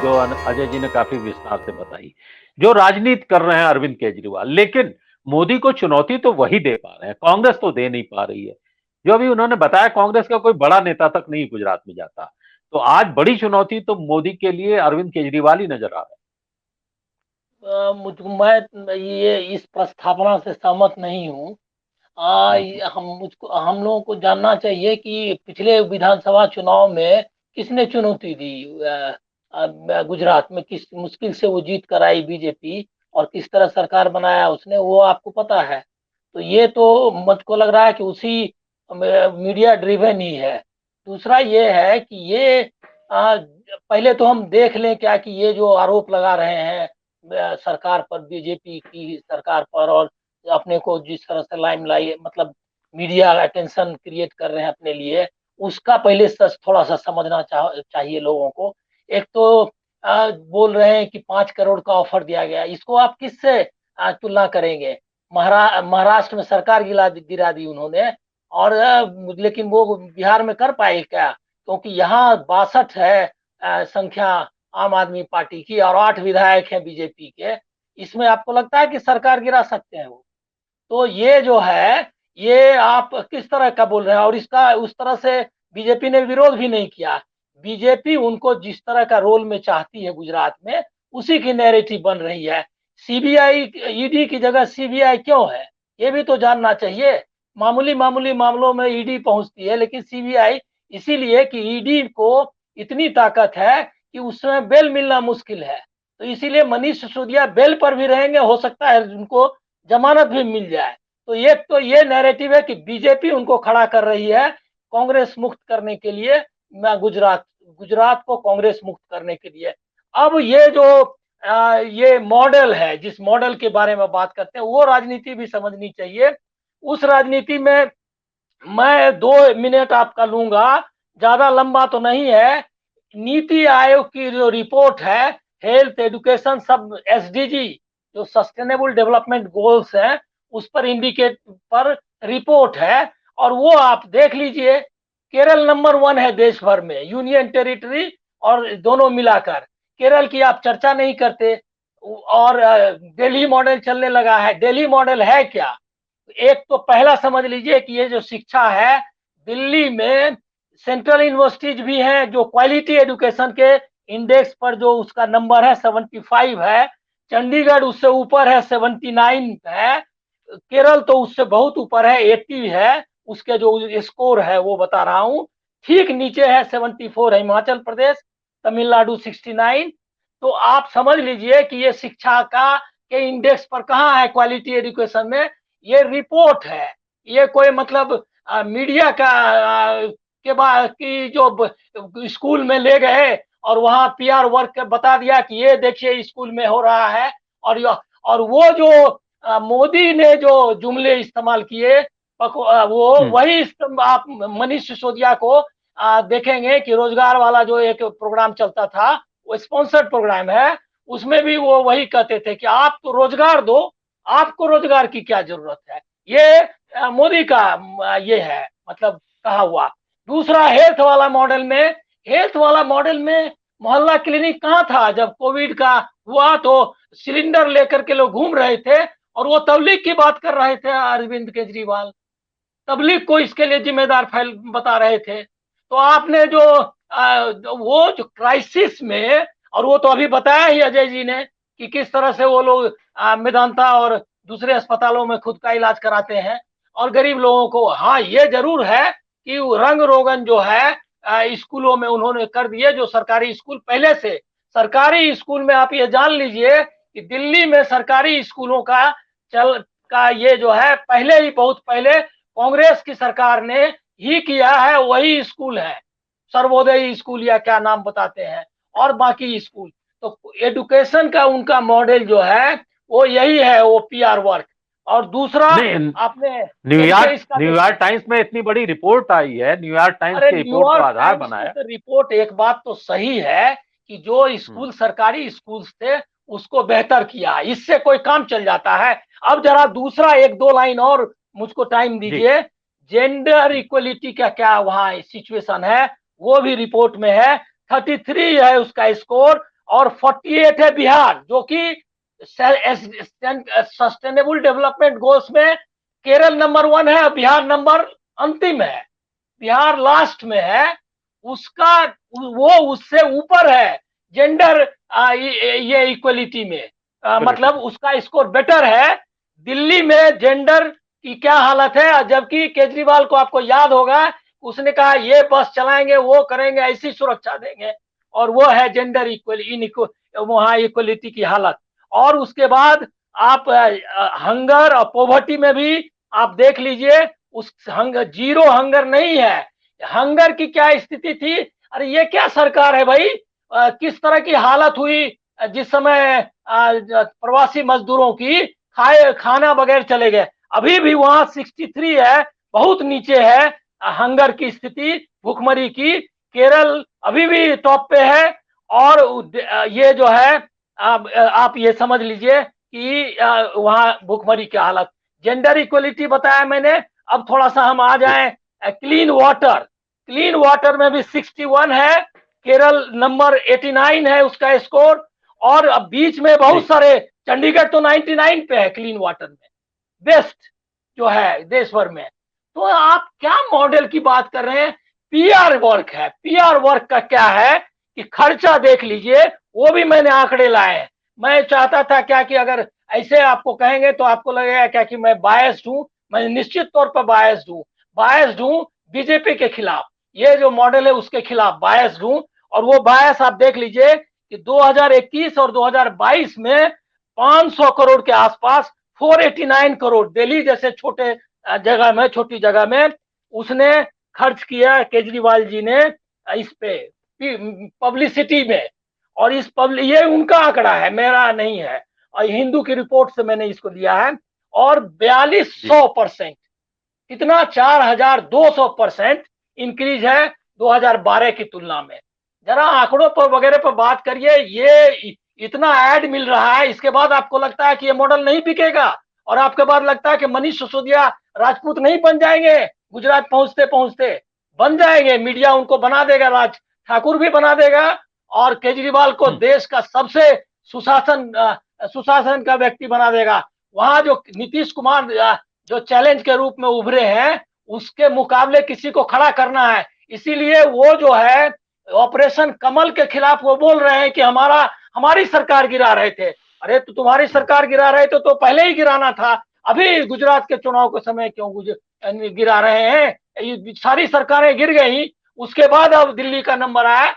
जो अजय जी ने काफी विस्तार से बताई, जो राजनीति कर रहे हैं अरविंद केजरीवाल, लेकिन मोदी को चुनौती तो वही दे पा रहे हैं, कांग्रेस तो दे नहीं पा रही है। जो अभी उन्होंने बताया, कांग्रेस का कोई बड़ा नेता तक नहीं गुजरात में जाता। तो आज बड़ी चुनौती तो मोदी के लिए अरविंद केजरीवाल ही नजर आ रहे मैं ये इस प्रस्तावना से सहमत नहीं हूँ। हैं। हम लोगों को जानना चाहिए कि पिछले विधानसभा चुनाव में किसने चुनौती दी। गुजरात में किस मुश्किल से वो जीत कर आई बीजेपी, और किस तरह सरकार बनाया उसने, वो आपको पता है। तो ये तो मुझको लग रहा है कि उसी मीडिया ड्रिवन ही है। दूसरा ये है कि ये पहले तो हम देख लें क्या कि ये जो आरोप लगा रहे हैं सरकार पर, बीजेपी की सरकार पर, और अपने को जिस तरह से लाइमलाइट मतलब मीडिया अटेंशन क्रिएट कर रहे हैं अपने लिए, उसका पहले थोड़ा सा समझना चाहिए लोगों को। एक तो बोल रहे हैं कि 5 करोड़ का ऑफर दिया गया, इसको आप किससे तुलना करेंगे? महाराष्ट्र में सरकार गिरा दी उन्होंने, और लेकिन वो बिहार में कर पाए क्या? क्योंकि यहाँ 62 है संख्या आम आदमी पार्टी की, और 8 विधायक हैं बीजेपी के। इसमें आपको लगता है कि सरकार गिरा सकते हैं वो? तो ये जो है, ये आप किस तरह का बोल रहे हैं? और इसका उस तरह से बीजेपी ने विरोध भी नहीं किया। बीजेपी उनको जिस तरह का रोल में चाहती है गुजरात में, उसी की नैरेटिव बन रही है। सीबीआई, ईडी की जगह सीबीआई क्यों है, ये भी तो जानना चाहिए। मामूली मामूली मामलों में ईडी पहुंचती है, लेकिन सीबीआई इसीलिए कि ईडी को इतनी ताकत है कि उसमें बेल मिलना मुश्किल है। तो इसीलिए मनीष सिसोदिया बेल पर भी रहेंगे, हो सकता है उनको जमानत भी मिल जाए। तो ये नैरेटिव है कि बीजेपी उनको खड़ा कर रही है कांग्रेस मुक्त करने के लिए। मैं गुजरात गुजरात को कांग्रेस मुक्त करने के लिए। अब ये जो ये मॉडल है, जिस मॉडल के बारे में बात करते हैं, वो राजनीति भी समझनी चाहिए। उस राजनीति में मैं 2 मिनट आपका लूंगा, ज्यादा लंबा तो नहीं है। नीति आयोग की जो रिपोर्ट है, हेल्थ एजुकेशन सब एसडीजी, जो सस्टेनेबल डेवलपमेंट गोल्स हैं, उस पर इंडिकेट पर रिपोर्ट है। और वो आप देख लीजिए, केरल नंबर 1 है देश भर में, यूनियन टेरिटरी और दोनों मिलाकर। केरल की आप चर्चा नहीं करते। और दिल्ली मॉडल चलने लगा है। दिल्ली मॉडल है क्या? एक तो पहला समझ लीजिए कि ये जो शिक्षा है, दिल्ली में सेंट्रल यूनिवर्सिटीज भी हैं जो क्वालिटी एजुकेशन के इंडेक्स पर जो उसका नंबर है 75 है। चंडीगढ़ उससे ऊपर है, 79 है। केरल तो उससे बहुत ऊपर है, 80 है उसके जो स्कोर है, वो बता रहा हूँ। ठीक नीचे है 74 है हिमाचल प्रदेश, तमिलनाडु 69। तो आप समझ लीजिए कि ये शिक्षा का के इंडेक्स पर कहाँ है क्वालिटी एजुकेशन में। ये रिपोर्ट है, ये कोई मतलब मीडिया का के बाद की जो स्कूल में ले गए और वहां पीआर वर्क बता दिया कि ये देखिए स्कूल में हो रहा है। और वो जो मोदी ने जो जुमले इस्तेमाल किए, वो हम्म। वही आप मनीष सिसोदिया को देखेंगे कि रोजगार वाला जो एक प्रोग्राम चलता था, वो स्पॉन्सर्ड प्रोग्राम है, उसमें भी वो वही कहते थे कि आप तो रोजगार दो, आपको रोजगार की क्या जरूरत है। ये मोदी का ये है मतलब कहा हुआ। दूसरा, हेल्थ वाला मॉडल में मोहल्ला क्लिनिक कहाँ था जब कोविड का हुआ? तो सिलेंडर लेकर के लोग घूम रहे थे, और वो तबलीग की बात कर रहे थे अरविंद केजरीवाल, तबलीग को इसके लिए जिम्मेदार फैल बता रहे थे। तो आपने जो वो जो क्राइसिस में, और वो तो अभी बताया ही अजय जी ने कि किस तरह से वो लोग मेदांता और दूसरे अस्पतालों में खुद का इलाज कराते हैं, और गरीब लोगों को। हाँ, ये जरूर है कि रंग रोगन जो है स्कूलों में उन्होंने कर दिए, जो सरकारी स्कूल पहले से। सरकारी स्कूल में आप ये जान लीजिए कि दिल्ली में सरकारी स्कूलों का चल का ये जो है, पहले ही बहुत पहले कांग्रेस की सरकार ने ही किया है। वही स्कूल है, सर्वोदय स्कूल या क्या नाम बताते हैं, और बाकी स्कूल। तो एजुकेशन का उनका मॉडल जो है वो यही है, वो पीआर वर्क। और दूसरा, नहीं, आपने देखिए न्यूयॉर्क इसका जो, न्यूयॉर्क टाइम्स में इतनी बड़ी रिपोर्ट आई है, न्यूयॉर्क टाइम्स अरे की रिपोर्ट को न्यूयॉर्क आधार टाइम्स की बनाया। तो रिपोर्ट, एक बात तो सही है कि जो हम्म। स्कूल सरकारी स्कूल थे उसको बेहतर किया, इससे कोई काम चल जाता है। अब जरा दूसरा 1-2 लाइन और मुझको टाइम जी। दीजिए। जेंडर इक्वलिटी का क्या वहां सिचुएशन है, वो भी रिपोर्ट में है। 33 है उसका स्कोर, और 48 है बिहार, जो कि सस्टेनेबल डेवलपमेंट गोल्स में केरल नंबर 1 है, बिहार नंबर अंतिम है, बिहार लास्ट में है। उसका वो उससे ऊपर है जेंडर ये इक्वलिटी में, मतलब उसका स्कोर बेटर है। दिल्ली में जेंडर की क्या हालत है, जबकि केजरीवाल को आपको याद होगा उसने कहा ये बस चलाएंगे, वो करेंगे, ऐसी सुरक्षा देंगे, और वो है जेंडर वहां इक्वलिटी की हालत। और उसके बाद आप हंगर और पॉवर्टी में भी आप देख लीजिए, उस हंगर, जीरो हंगर नहीं है, हंगर की क्या स्थिति थी। अरे ये क्या सरकार है भाई, किस तरह की हालत हुई जिस समय प्रवासी मजदूरों की खाना बगैर चले गए। अभी भी वहां 63 है, बहुत नीचे है हंगर की स्थिति, भूखमरी की। केरल अभी भी टॉप पे है। और ये जो है आप ये समझ लीजिए कि वहां भूखमरी की हालत। जेंडर इक्वलिटी बताया मैंने। अब थोड़ा सा हम आ जाएं क्लीन वाटर। क्लीन वाटर में भी 61 है, केरल नंबर 89 है उसका स्कोर। और अब बीच में बहुत सारे, चंडीगढ़ तो 99 पे है क्लीन वाटर में, बेस्ट जो है देश भर में। तो आप क्या मॉडल की बात कर रहे हैं, पीआर वर्क है। पीआर वर्क का क्या है कि खर्चा देख लीजिए, वो भी मैंने आंकड़े लाए हैं। मैं चाहता था क्या कि अगर ऐसे आपको कहेंगे तो आपको लगेगा क्या कि मैं बायस्ड हूं। मैं निश्चित तौर पर बायस्ड हूं बीजेपी के खिलाफ, ये जो मॉडल है उसके खिलाफ बायस्ड हूं। और वो बायस आप देख लीजिए कि 2021 और 2022 में 500 करोड़ के आसपास, 489 करोड़ दिल्ली जैसे छोटे जगह में, छोटी जगह में उसने खर्च किया केजरीवाल जी ने इस पे पब्लिसिटी में। और ये उनका आंकड़ा है, मेरा नहीं है, और हिंदू की रिपोर्ट से मैंने इसको लिया है। और 4200% कितना, 4200% इंक्रीज है 2012 की तुलना में। जरा आंकड़ों पर वगैरह पर बात करिए। ये इतना ऐड मिल रहा है, इसके बाद आपको लगता है कि ये मॉडल नहीं बिकेगा, और आपके बाद लगता है कि मनीष सिसोदिया राजपूत नहीं बन जाएंगे, गुजरात पहुंचते पहुंचते बन जाएंगे, मीडिया उनको बना देगा, राज ठाकुर भी बना देगा, और केजरीवाल को देश का सबसे सुशासन का व्यक्ति बना देगा। वहां जो नीतीश कुमार जो चैलेंज के रूप में उभरे हैं, उसके मुकाबले किसी को खड़ा करना है। इसीलिए वो जो है ऑपरेशन कमल के खिलाफ वो बोल रहे हैं कि हमारी सरकार गिरा रहे थे। अरे तो तुम्हारी सरकार गिरा रहे थे तो पहले ही गिराना था, अभी गुजरात के चुनाव के समय क्यों गिरा रहे हैं। सारी सरकारें गिर गई, उसके बाद अब दिल्ली का नंबर आया,